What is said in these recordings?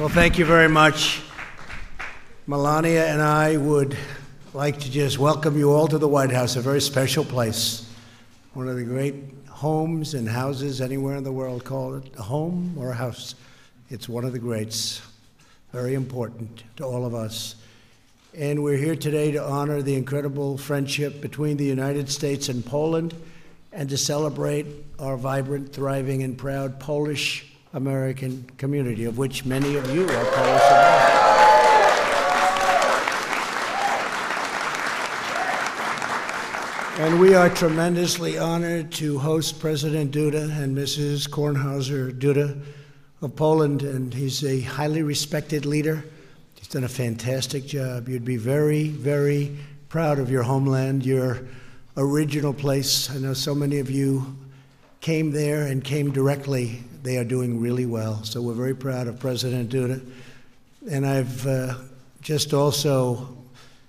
Well, thank you very much. Melania and I would like to just welcome you all to the White House, a very special place. One of the great homes and houses anywhere in the world. Call it a home or a house. It's one of the greats. Very important to all of us. And we're here today to honor the incredible friendship between the United States and Poland and to celebrate our vibrant, thriving, and proud Polish-American community, of which many of you are Polish-American. And we are tremendously honored to host President Duda and Mrs. Kornhauser Duda of Poland, and he's a highly respected leader. He's done a fantastic job. You'd be very, very proud of your homeland, your original place. I know so many of you came there and came directly. They are doing really well. So we're very proud of President Duda. And I've just also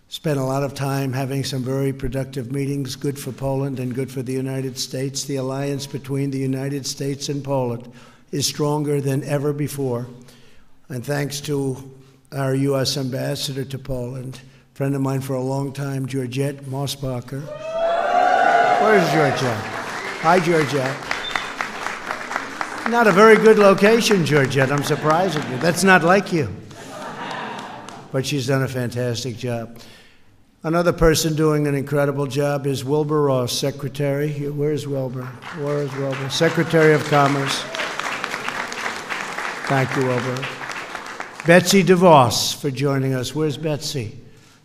spent a lot of time having some very productive meetings, good for Poland and good for the United States. The alliance between the United States and Poland is stronger than ever before. And thanks to our U.S. ambassador to Poland, a friend of mine for a long time, Georgette Mossbacher. Where's Georgette? Hi, Georgette. Not a very good location, Georgette. I'm surprised at you. That's not like you. But she's done a fantastic job. Another person doing an incredible job is Wilbur Ross, Secretary. Where's Wilbur? Where is Wilbur? Secretary of Commerce. Thank you, Wilbur. Betsy DeVos for joining us. Where's Betsy?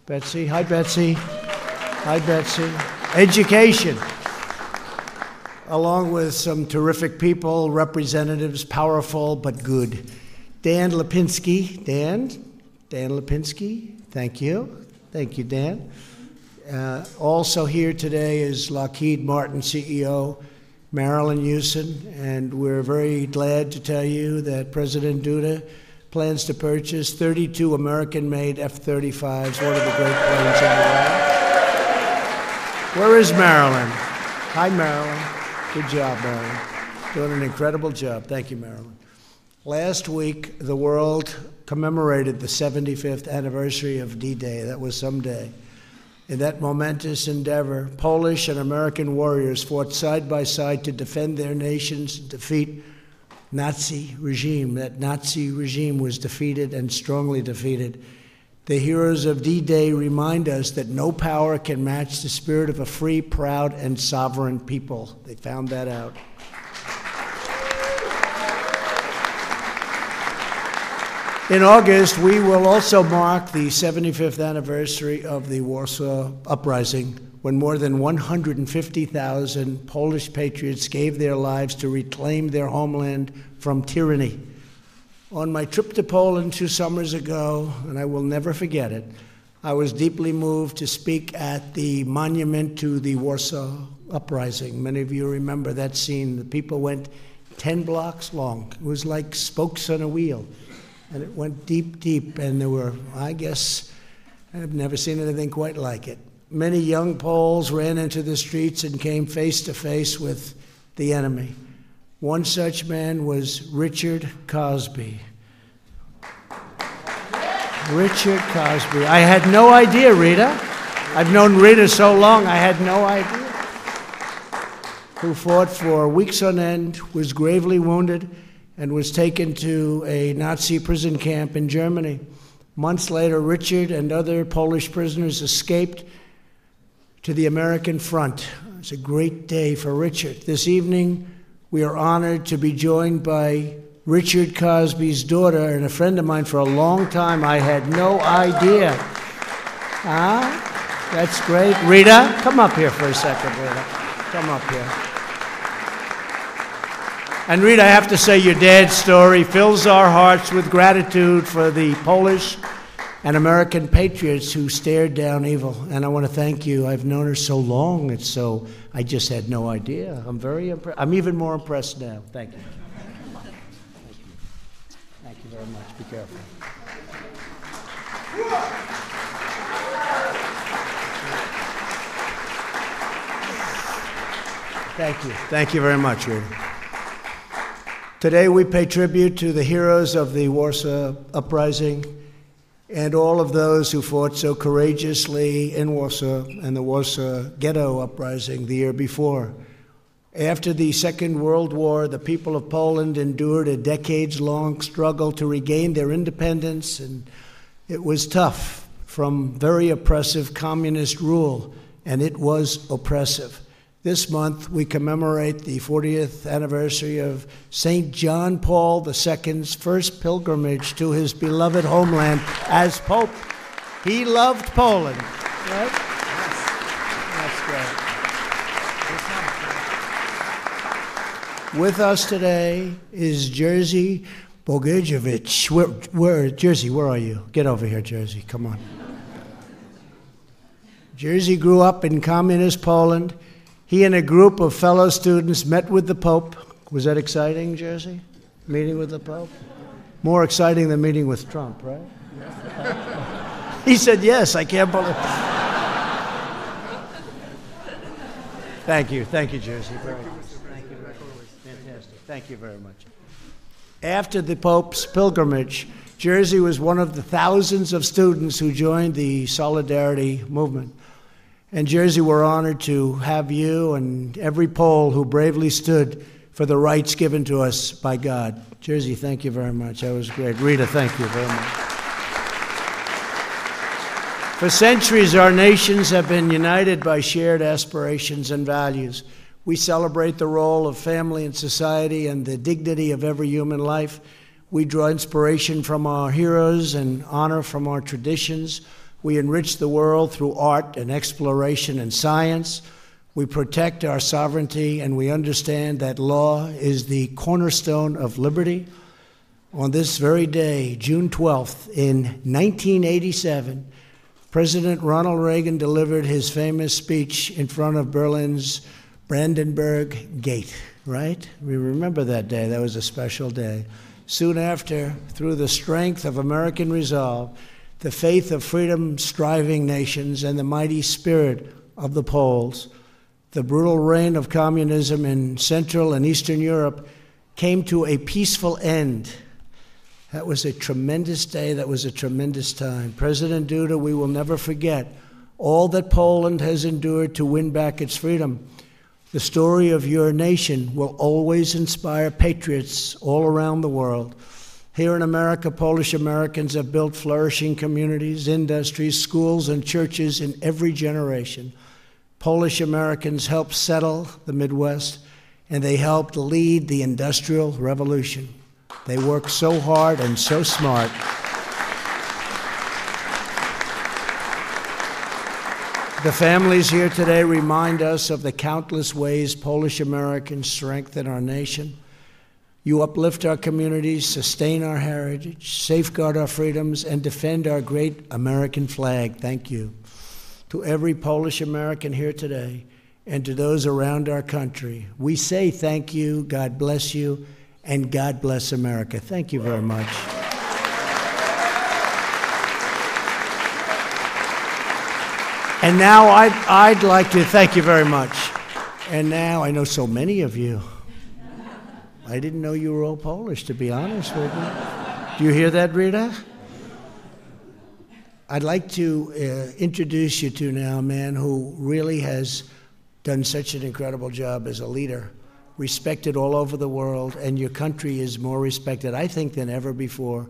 Betsy? Hi, Betsy. Hi, Betsy. Education. Along with some terrific people, representatives, powerful but good. Dan Lipinski. Dan Lipinski. Thank you. Thank you, Dan. Also here today is Lockheed Martin CEO, Marilyn Hewson, and we're very glad to tell you that President Duda plans to purchase 32 American-made F-35s, one of the great planes in the world. Where is Marilyn? Hi, Marilyn. Good job, Marilyn. Doing an incredible job. Thank you, Marilyn. Last week, the world commemorated the 75th anniversary of D-Day. That was some day. In that momentous endeavor, Polish and American warriors fought side by side to defend their nations and defeat Nazi regime. That Nazi regime was defeated and strongly defeated. The heroes of D-Day remind us that no power can match the spirit of a free, proud, and sovereign people. They found that out. In August, we will also mark the 75th anniversary of the Warsaw Uprising, when more than 150,000 Polish patriots gave their lives to reclaim their homeland from tyranny. On my trip to Poland 2 summers ago, and I will never forget it, I was deeply moved to speak at the monument to the Warsaw Uprising. Many of you remember that scene. The people went 10 blocks long. It was like spokes on a wheel. And it went deep, deep, and there were, I guess, I've never seen anything quite like it. Many young Poles ran into the streets and came face to face with the enemy. One such man was Richard Cosby. Richard Cosby. I had no idea, Rita. I've known Rita so long, I had no idea. Who fought for weeks on end, was gravely wounded, and was taken to a Nazi prison camp in Germany. Months later, Richard and other Polish prisoners escaped to the American front. It was a great day for Richard. This evening, we are honored to be joined by Richard Cosby's daughter and a friend of mine for a long time. I had no idea. That's great. Rita, come up here for a second, Rita. Come up here. And Rita, I have to say your dad's story fills our hearts with gratitude for the Polish and American patriots who stared down evil. And I want to thank you. I've known her so long, I just had no idea. I'm very impressed. I'm even more impressed now. Thank you. Thank you very much. Be careful. Thank you. Thank you very much, Rita. Today we pay tribute to the heroes of the Warsaw Uprising and all of those who fought so courageously in Warsaw and the Warsaw Ghetto Uprising the year before. After the Second World War, the people of Poland endured a decades-long struggle to regain their independence, and it was tough from very oppressive communist rule, and it was oppressive. This month, we commemorate the 40th anniversary of St. John Paul II's first pilgrimage to his beloved homeland as Pope. He loved Poland, right? Yes. That's great. With us today is Jerzy Bogiewicz. Jerzy, where are you? Get over here, Jerzy, come on. Jerzy grew up in communist Poland. He and a group of fellow students met with the Pope. Was that exciting, Jerzy? Meeting with the Pope? More exciting than meeting with Trump, right? He said yes, I can't believe it. Thank you, Jerzy, very much. Thank you very much. Fantastic, thank you very much. After the Pope's pilgrimage, Jerzy was one of the thousands of students who joined the Solidarity movement. And Jerzy, we're honored to have you and every Pole who bravely stood for the rights given to us by God. Jerzy, thank you very much. That was great. Rita, thank you very much. For centuries, our nations have been united by shared aspirations and values. We celebrate the role of family in society and the dignity of every human life. We draw inspiration from our heroes and honor from our traditions. We enrich the world through art and exploration and science. We protect our sovereignty, and we understand that law is the cornerstone of liberty. On this very day, June 12th, in 1987, President Ronald Reagan delivered his famous speech in front of Berlin's Brandenburg Gate, right? We remember that day. That was a special day. Soon after, through the strength of American resolve, the faith of freedom-striving nations, and the mighty spirit of the Poles, the brutal reign of communism in Central and Eastern Europe came to a peaceful end. That was a tremendous day. That was a tremendous time. President Duda, we will never forget all that Poland has endured to win back its freedom. The story of your nation will always inspire patriots all around the world. Here in America, Polish Americans have built flourishing communities, industries, schools, and churches in every generation. Polish Americans helped settle the Midwest, and they helped lead the Industrial Revolution. They worked so hard and so smart. The families here today remind us of the countless ways Polish Americans strengthen our nation. You uplift our communities, sustain our heritage, safeguard our freedoms, and defend our great American flag. Thank you. To every Polish American here today, and to those around our country, we say thank you, God bless you, and God bless America. Thank you very much. And now I'd like to thank you very much. And now I know so many of you. I didn't know you were all Polish, to be honest with you. Do you hear that, Rita? I'd like to introduce you to now a man who really has done such an incredible job as a leader, respected all over the world, and your country is more respected, I think, than ever before.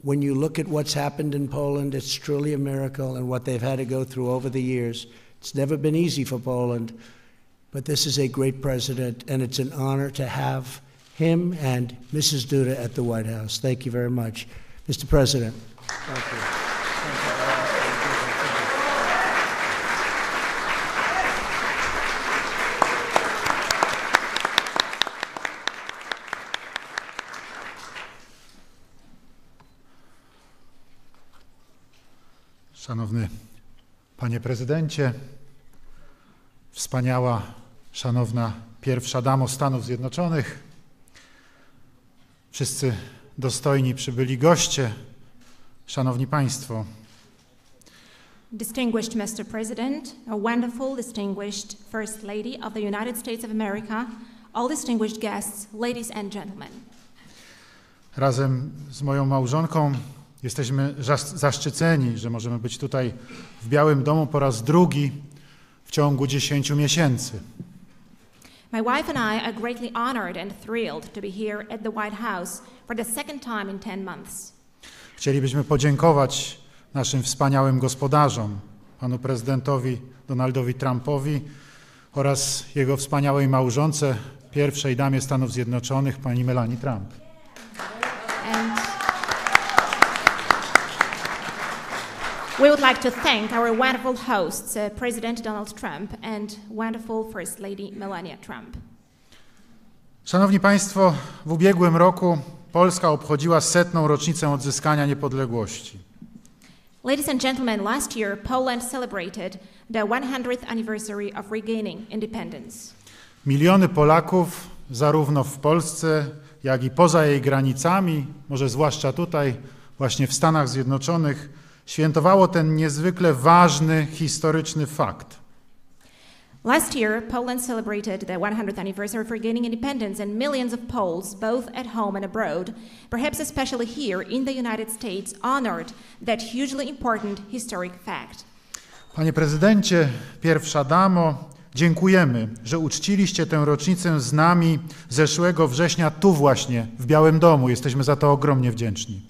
When you look at what's happened in Poland, it's truly a miracle, and what they've had to go through over the years. It's never been easy for Poland, but this is a great president, and it's an honor to have him and Mrs. Duda at the White House. Thank you very much. Mr. President. Thank you. Szanowny Panie Prezydencie, wspaniała, szanowna pierwsza damo Stanów Zjednoczonych, wszyscy dostojni przybyli goście, szanowni Państwo. Distinguished Mr. President, a wonderful, distinguished First Lady of the United States of America, all distinguished guests, ladies and gentlemen. Razem z moją małżonką jesteśmy zaszczyceni, że możemy być tutaj w Białym Domu po raz drugi w ciągu 10 miesięcy. My wife and I are greatly honored and thrilled to be here at the White House for the second time in 10 months. Chcielibyśmy podziękować naszym wspaniałym gospodarzom, panu prezydentowi Donaldowi Trumpowi oraz jego wspaniałej małżonce, pierwszej damie Stanów Zjednoczonych, pani Melanie Trump. We would like to thank our wonderful hosts, President Donald Trump and wonderful First Lady Melania Trump. Szanowni Państwo, w ubiegłym roku Polska obchodziła 100. rocznicę odzyskania niepodległości. Ladies and gentlemen, last year Poland celebrated the 100th anniversary of regaining independence. Miliony Polaków, zarówno w Polsce, jak i poza jej granicami, może zwłaszcza tutaj, właśnie w Stanach Zjednoczonych, świętowało ten niezwykle ważny, historyczny fakt. Last year, Poland celebrated the 100th anniversary of regaining independence, and millions of Poles, both at home and abroad, perhaps especially here in the United States, honored that hugely important historic fact. Panie prezydencie, pierwsza damo, dziękujemy, że uczciliście tę rocznicę z nami zeszłego września tu właśnie, w Białym Domu. Jesteśmy za to ogromnie wdzięczni.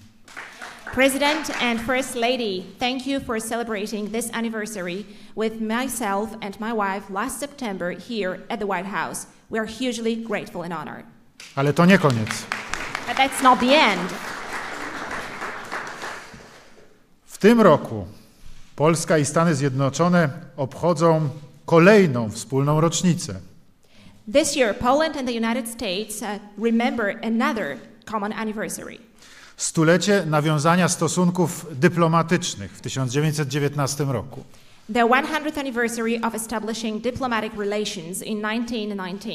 President and First Lady, thank you for celebrating this anniversary with myself and my wife last September here at the White House. We are hugely grateful and honored. Ale to nie koniec. But that's not the end. W tym roku Polska i Stany Zjednoczone obchodzą kolejną wspólną rocznicę. This year, Poland and the United States remember another common anniversary. Stulecie nawiązania stosunków dyplomatycznych w 1919 roku. The 100th anniversary of establishing diplomatic relations in 1919.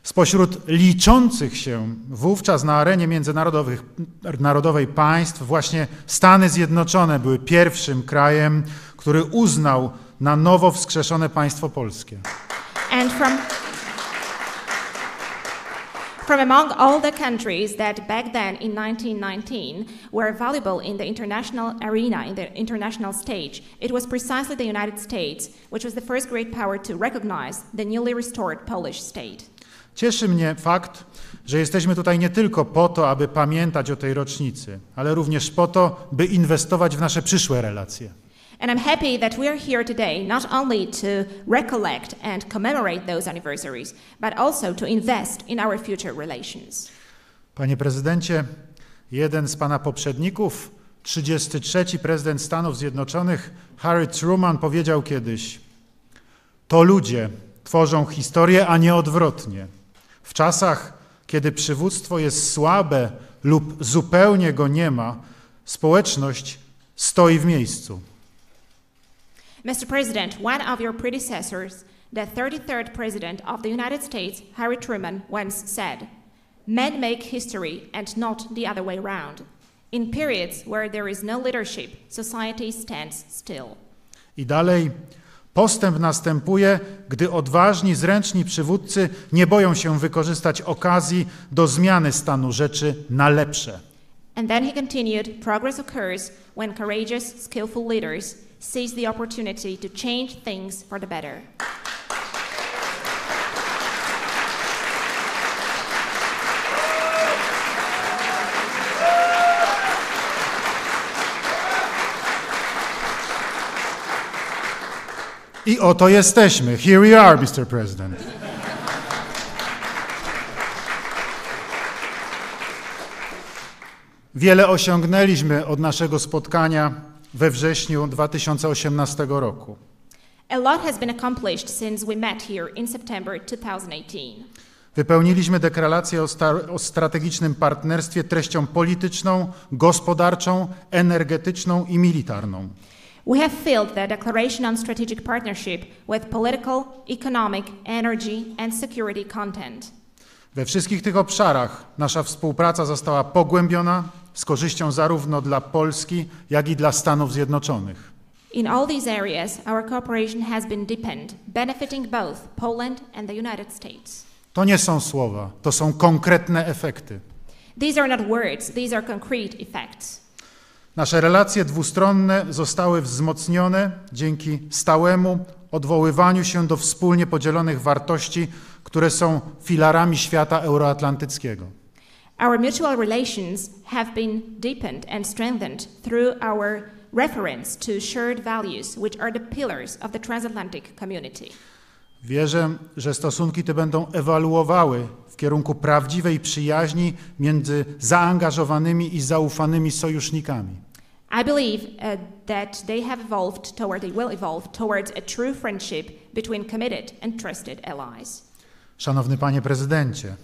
Spośród liczących się wówczas na arenie międzynarodowej państw właśnie Stany Zjednoczone były pierwszym krajem, który uznał na nowo wskrzeszone państwo polskie. And from among all the countries that back then in 1919 were valuable in the international arena, in the international stage, it was precisely the United States which was the first great power to recognize the newly restored Polish state. Cieszy mnie fakt, że jesteśmy tutaj nie tylko po to, aby pamiętać o tej rocznicy, ale również po to, by inwestować w nasze przyszłe relacje. And I'm happy that we are here today not only to recollect and commemorate those anniversaries, but also to invest in our future relations. Panie prezydencie, jeden z pana poprzedników, 33. prezydent Stanów Zjednoczonych, Harry Truman, powiedział kiedyś: to ludzie tworzą historię, a nie odwrotnie. W czasach, kiedy przywództwo jest słabe lub zupełnie go nie ma, społeczność stoi w miejscu. Mr. President, one of your predecessors, the 33rd President of the United States, Harry Truman, once said, "Men make history and not the other way round. In periods where there is no leadership, society stands still." I dalej, postęp następuje, gdy odważni, zręczni przywódcy nie boją się wykorzystać okazji do zmiany stanu rzeczy na lepsze. And then he continued, progress occurs when courageous, skillful leaders seize the opportunity to change things for the better. I oto jesteśmy. Here we are, Mr. President. Wiele osiągnęliśmy od naszego spotkania we wrześniu 2018 roku. A lot has been accomplished since we met here in September 2018. Wypełniliśmy deklarację o strategicznym partnerstwie treścią polityczną, gospodarczą, energetyczną i militarną. We have filled the Declaration on Strategic Partnership with political, economic, energy and security content. We wszystkich tych obszarach nasza współpraca została pogłębiona z korzyścią zarówno dla Polski, jak i dla Stanów Zjednoczonych. In all these areas, our cooperation has been deepened, benefiting both Poland and the United States. To nie są słowa, to są konkretne efekty. These are not words, these are concrete effects. Nasze relacje dwustronne zostały wzmocnione dzięki stałemu odwoływaniu się do wspólnie podzielonych wartości, które są filarami świata euroatlantyckiego. Our mutual relations have been deepened and strengthened through our reference to shared values, which are the pillars of the transatlantic community. Wierzę, że stosunki te będą ewoluowały w kierunku prawdziwej przyjaźni między zaangażowanymi i zaufanymi sojusznikami. I believe that they will evolve towards a true friendship between committed and trusted allies. Szanowny Panie Prezydencie,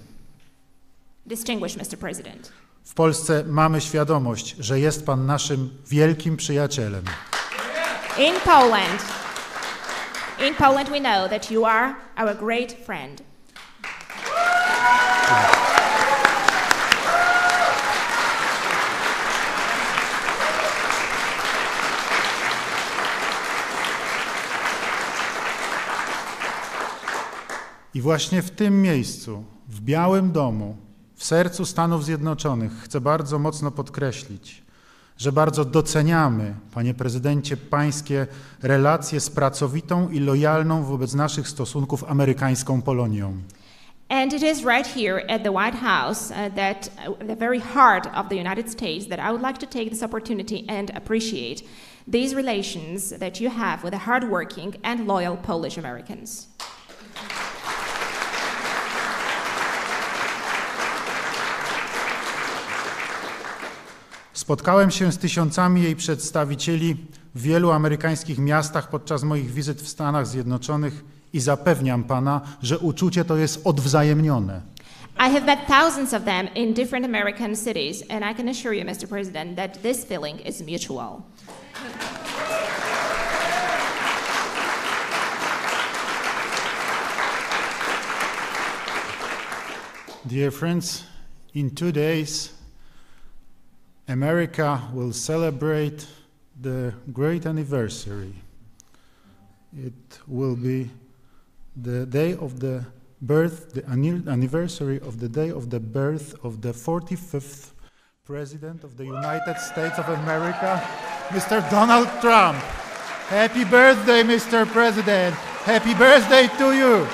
Distinguished Mr. President, w Polsce mamy świadomość, że jest Pan naszym wielkim przyjacielem. In Poland we know that you are our great friend. I właśnie w tym miejscu, w Białym Domu, w sercu Stanów Zjednoczonych chcę bardzo mocno podkreślić, że bardzo doceniamy, Panie Prezydencie, Pańskie relacje z pracowitą i lojalną wobec naszych stosunków amerykańską Polonią. And it is right here at the White House that the very heart of the United States that I would like to take this opportunity and appreciate these relations that you have with the hardworking and loyal Polish Americans. Spotkałem się z tysiącami jej przedstawicieli w wielu amerykańskich miastach podczas moich wizyt w Stanach Zjednoczonych i zapewniam Pana, że uczucie to jest odwzajemnione. I have met thousands of them in different American cities, and I can assure you, Mr. President, that this feeling is mutual. Dear friends, in 2 days, America will celebrate the great anniversary. It will be the day of the birth, the anniversary of the day of the birth of the 45th President of the United States of America, Mr. Donald Trump. Happy birthday, Mr. President. Happy birthday to you.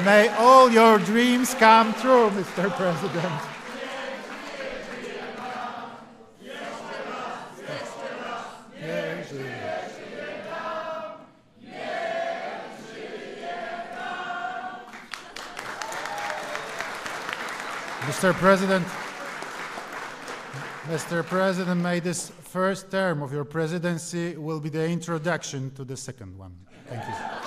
May all your dreams come true, Mr. President. Mr. President, may this first term of your presidency will be the introduction to the second one. Thank you.